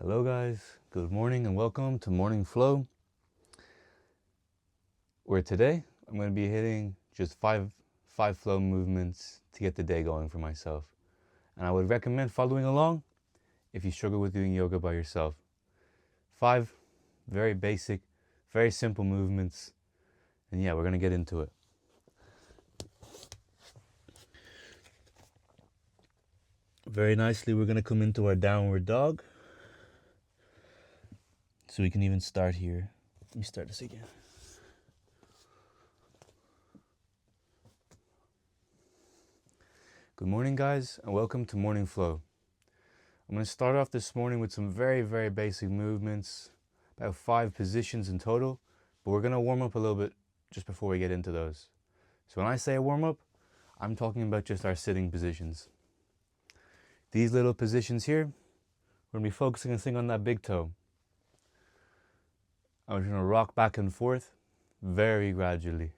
Hello guys, good morning and welcome to Morning Flow, where today I'm going to be hitting just five flow movements to get the day going for myself. And I would recommend following along if you struggle with doing yoga by yourself. 5 very basic, very simple movements. And yeah, we're going to get into it. Very nicely, we're going to come into our downward dog. So we can even start here. Let me start this again. Good morning guys, and welcome to Morning Flow. I'm going to start off this morning with some very basic movements, about 5 positions in total, but we're going to warm up a little bit just before we get into those. So when I say a warm up, I'm talking about just our sitting positions. These little positions here, we're going to be focusing on that big toe. I'm just going to rock back and forth very gradually.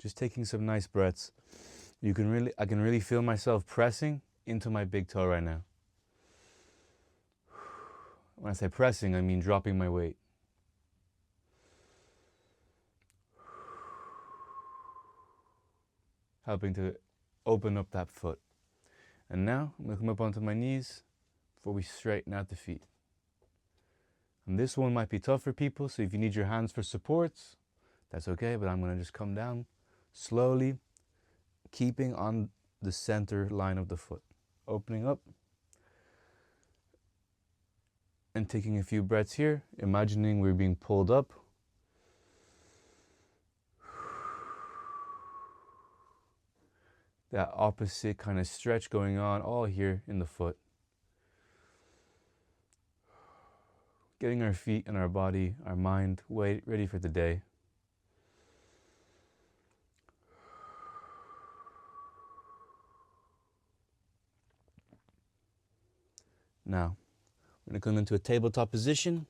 Just taking some nice breaths. I can really feel myself pressing into my big toe right now. When I say pressing, I mean dropping my weight. Helping to open up that foot. And now I'm going to come up onto my knees before we straighten out the feet. And this one might be tough for people, so if you need your hands for supports, that's okay, but I'm going to just come down slowly, keeping on the center line of the foot. Opening up and taking a few breaths here, imagining we're being pulled up. That opposite kind of stretch going on all here in the foot. Getting our feet and our body, our mind ready for the day. Now, we're going to come into a tabletop position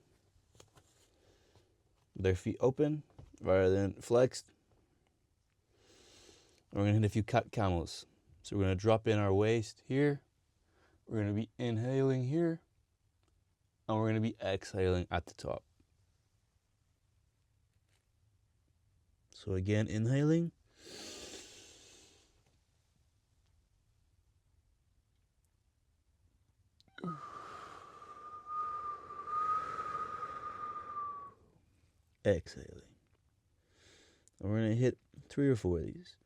with our feet open rather than flexed. And we're going to hit a few cat camels. So we're going to drop in our waist here. We're going to be inhaling here. And we're going to be exhaling at the top. So again, inhaling. Exhaling. And we're going to hit 3 or 4 of these.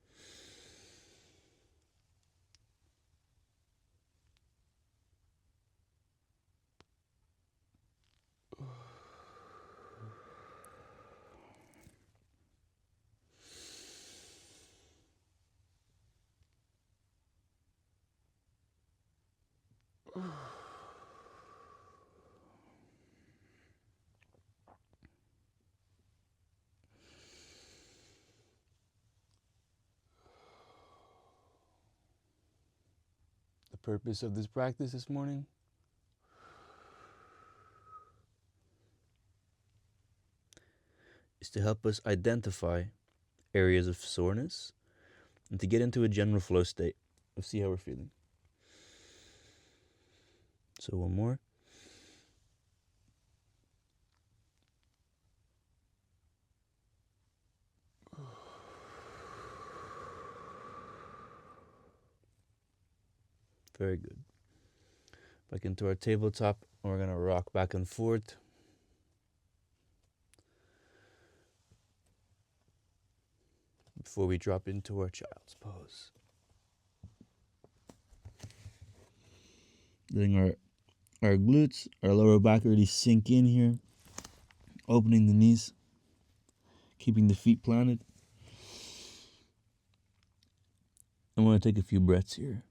The purpose of this practice this morning is to help us identify areas of soreness and to get into a general flow state. Let's see how we're feeling. So one more. Very good. Back into our tabletop, and we're going to rock back and forth. Before we drop into our child's pose. Letting our glutes, our lower back really sink in here. Opening the knees. Keeping the feet planted. I want to take a few breaths here.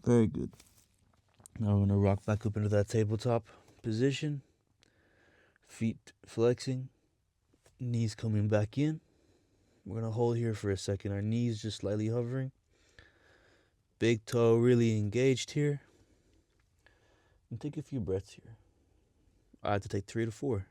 Very good. Now we're going to rock back up into that tabletop position. Feet flexing. Knees coming back in. We're going to hold here for a second. Our knees just slightly hovering. Big toe really engaged here. And take a few breaths here. I have to take 3 to 4.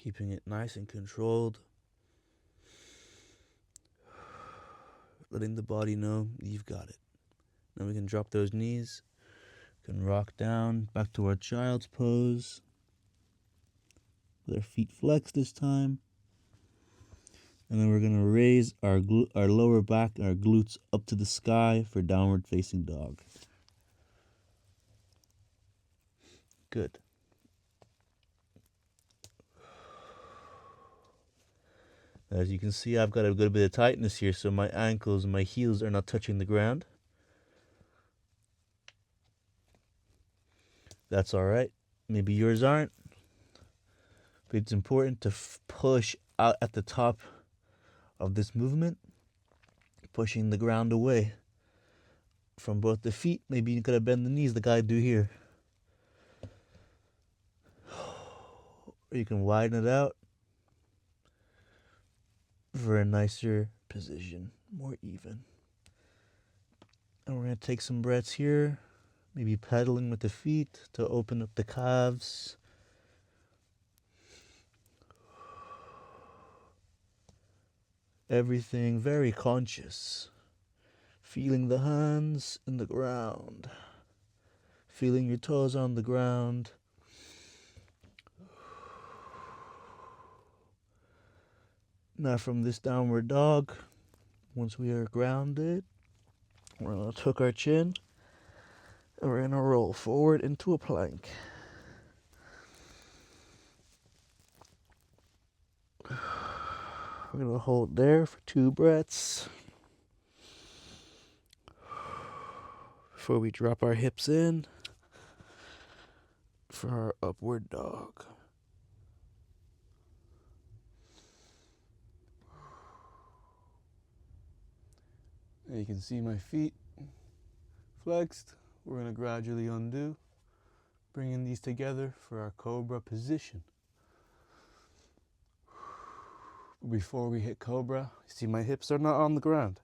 Keeping it nice and controlled. Letting the body know you've got it. Now we can drop those knees. We can rock down back to our child's pose. With our feet flexed this time. And then we're going to raise our lower back, our glutes up to the sky for downward facing dog. Good. As you can see, I've got a good bit of tightness here, so my ankles and my heels are not touching the ground. That's all right. Maybe yours aren't. But it's important to push out at the top of this movement, pushing the ground away from both the feet. Maybe you gotta bend the knees like I do here. Or you can widen it out for a nicer position, more even. And we're going to take some breaths here, maybe pedaling with the feet to open up the calves. Everything very conscious. Feeling the hands in the ground. Feeling your toes on the ground. Now from this downward dog, once we are grounded, we're going to tuck our chin and we're going to roll forward into a plank. We're going to hold there for 2 breaths before we drop our hips in for our upward dog. You can see my feet flexed. We're going to gradually undo, bringing these together for our cobra position. Before we hit cobra, see my hips are not on the ground.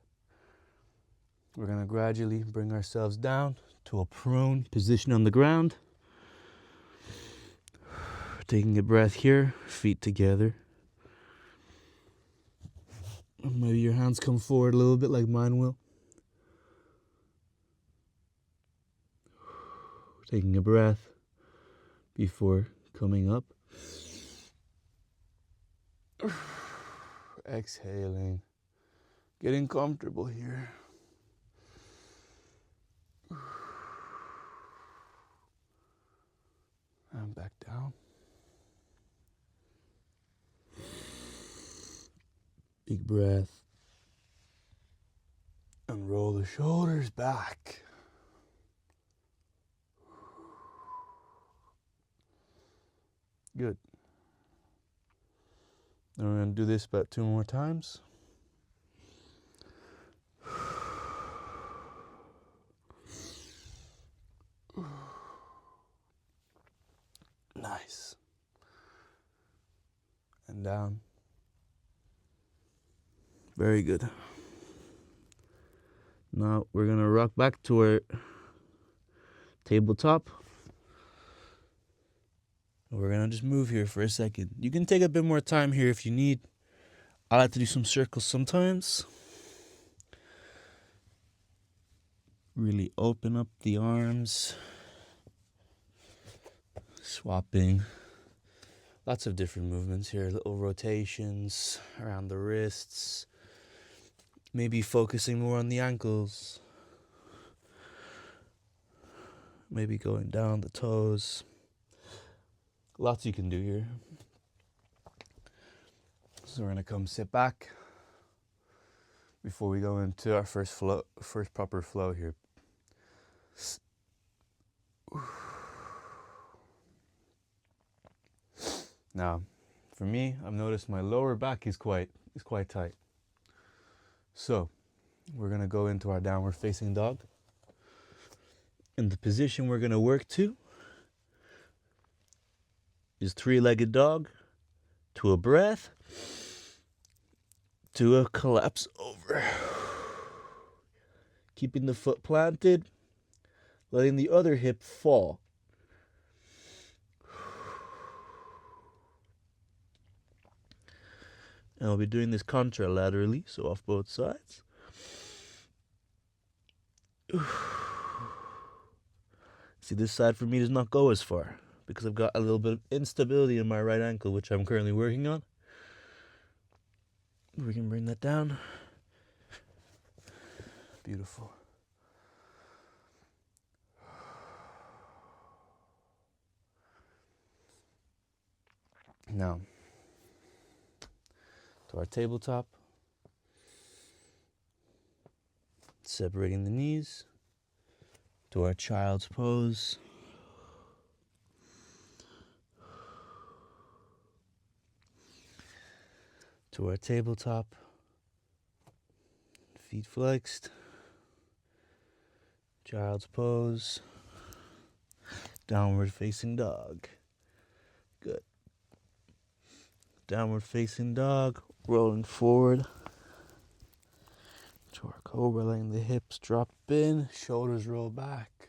We're going to gradually bring ourselves down to a prone position on the ground. Taking a breath here, feet together. Maybe your hands come forward a little bit like mine will. Taking a breath before coming up. Exhaling. Getting comfortable here. And back down. Big breath. And roll the shoulders back. Good. Now we're going to do this about 2 more times. Nice. And down. Very good. Now we're going to rock back to our tabletop. We're going to just move here for a second. You can take a bit more time here if you need. I like to do some circles sometimes. Really open up the arms. Swapping. Lots of different movements here. Little rotations around the wrists. Maybe focusing more on the ankles. Maybe going down the toes. Lots you can do here. So we're going to come sit back. before we go into our first proper flow here. Now, for me, I've noticed my lower back is quite tight. So, we're gonna go into our downward facing dog. And the position we're gonna work to is three-legged dog, to a breath, to a collapse over. Keeping the foot planted, letting the other hip fall. And I'll be doing this contralaterally, so off both sides. See, this side for me does not go as far because I've got a little bit of instability in my right ankle, which I'm currently working on. We can bring that down. Beautiful. Now, to our tabletop. Separating the knees. To our child's pose. To our tabletop. Feet flexed. Child's pose. Downward facing dog. Good. Downward facing dog. Rolling forward. To our cobra, letting the hips drop in. Shoulders roll back.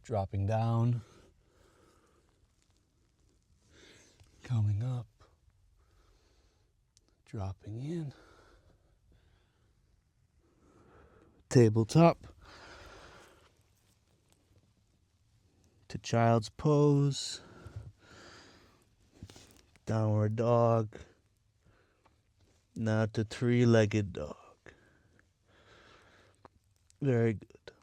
Dropping down. Coming up. Dropping in. Tabletop. To child's pose. Downward dog. Now to three-legged dog. Very good.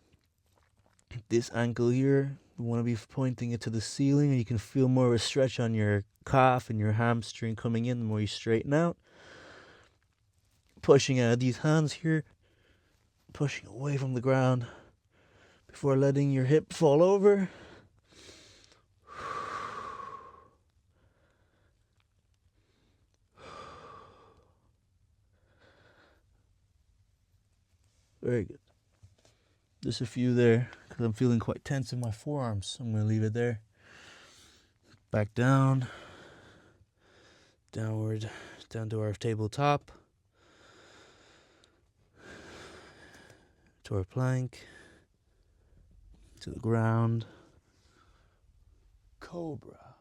This ankle here, you want to be pointing it to the ceiling, and you can feel more of a stretch on your calf and your hamstring coming in the more you straighten out. Pushing out of these hands here, pushing away from the ground before letting your hip fall over. Very good. Just a few there because I'm feeling quite tense in my forearms. I'm going to leave it there. Back down. Downward, down to our tabletop. To our plank. To the ground. Cobra.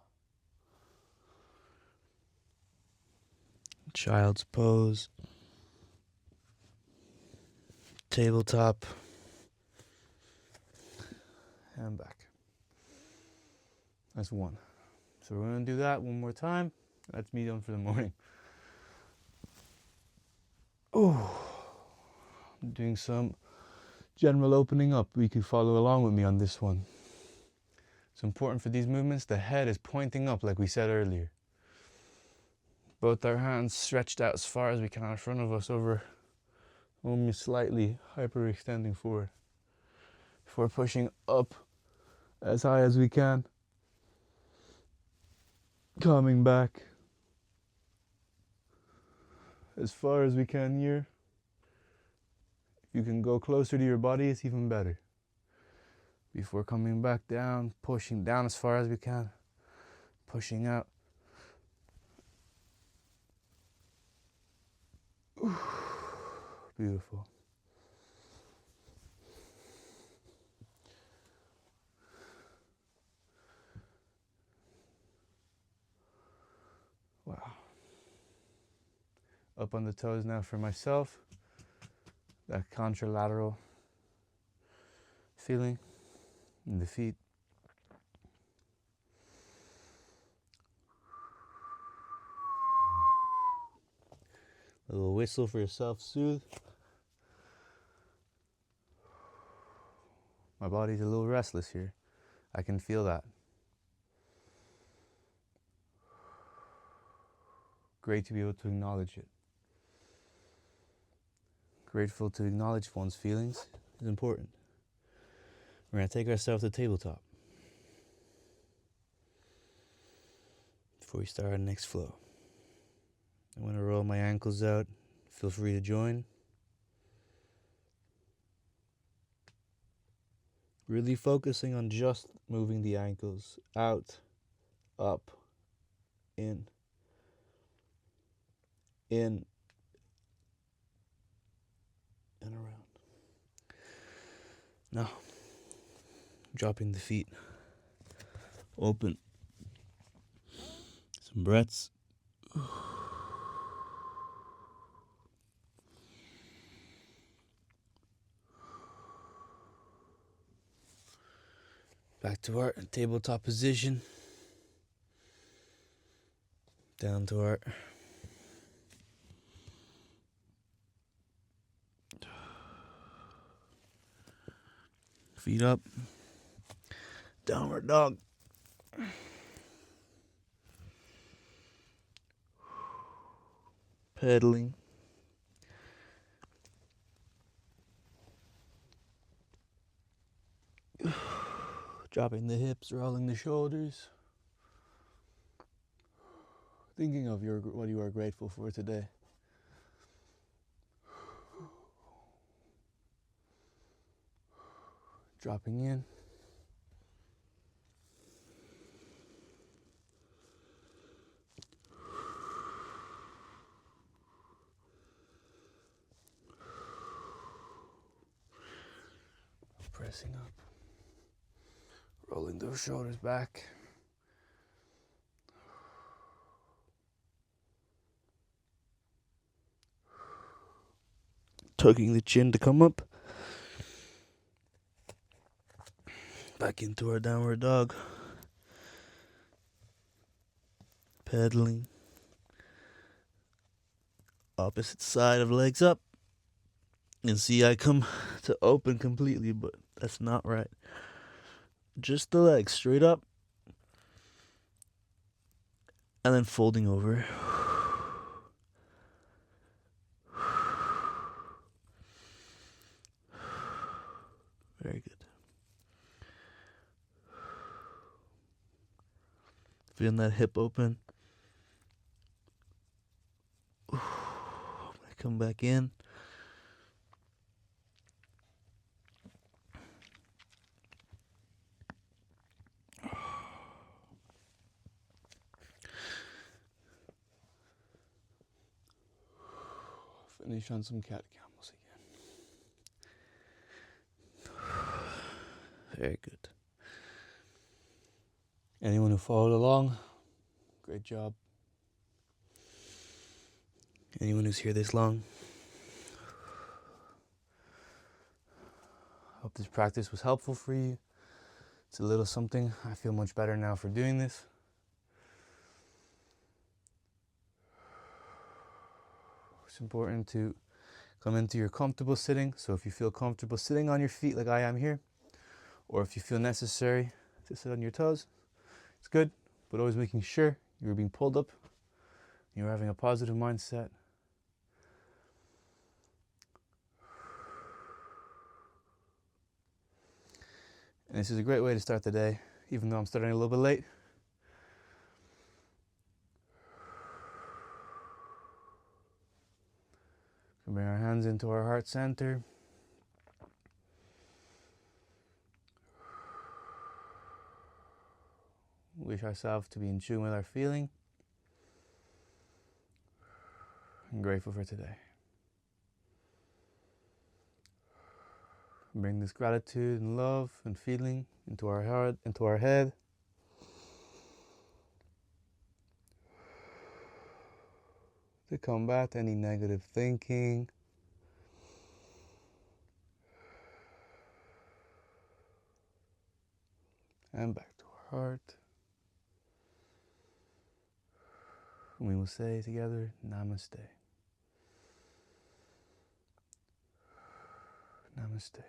Child's pose. Tabletop. And back. That's one. So we're going to do that one more time. That's me done for the morning. Oh, I'm doing some general opening up. You can follow along with me on this one. It's important for these movements. The head is pointing up like we said earlier. Both our hands stretched out as far as we can in front of us, over only slightly hyperextending forward. Before pushing up as high as we can. Coming back as far as we can here. If you can go closer to your body, it's even better. Before coming back down, pushing down as far as we can. Pushing out. Beautiful. Wow. Up on the toes now for myself. That contralateral feeling in the feet. A little whistle for yourself, soothe. My body's a little restless here. I can feel that. Great to be able to acknowledge it. grateful to acknowledge one's feelings is important. We're going to take ourselves to tabletop before we start our next flow. I'm going to roll my ankles out. Feel free to join. Really focusing on just moving the ankles out, up, in, and around. Now, dropping the feet. Open. Some breaths. Back to our tabletop position. Down to our feet up. Downward dog. Pedaling. Dropping the hips, rolling the shoulders. Thinking of what you are grateful for today. Dropping in. Pressing up. Rolling those shoulders back. Tucking the chin to come up. Back into our downward dog. Pedaling. Opposite side of legs up. And see, I come to open completely, but that's not right. Just the legs straight up. And then folding over. Very good. Feeling that hip open. I'm gonna come back in. Finish on some cat camels again. Very good. Anyone who followed along, great job. Anyone who's here this long, hope this practice was helpful for you. It's a little something. I feel much better now for doing this. It's important to come into your comfortable sitting. So if you feel comfortable sitting on your feet like I am here, or if you feel necessary to sit on your toes, it's good, but always making sure you're being pulled up, you're having a positive mindset. And this is a great way to start the day, even though I'm starting a little bit late. We bring our hands into our heart center. Wish ourselves to be in tune with our feeling. I'm grateful for today. Bring this gratitude and love and feeling into our heart, into our head. To combat any negative thinking. And back to our heart. And we will say together, Namaste. Namaste.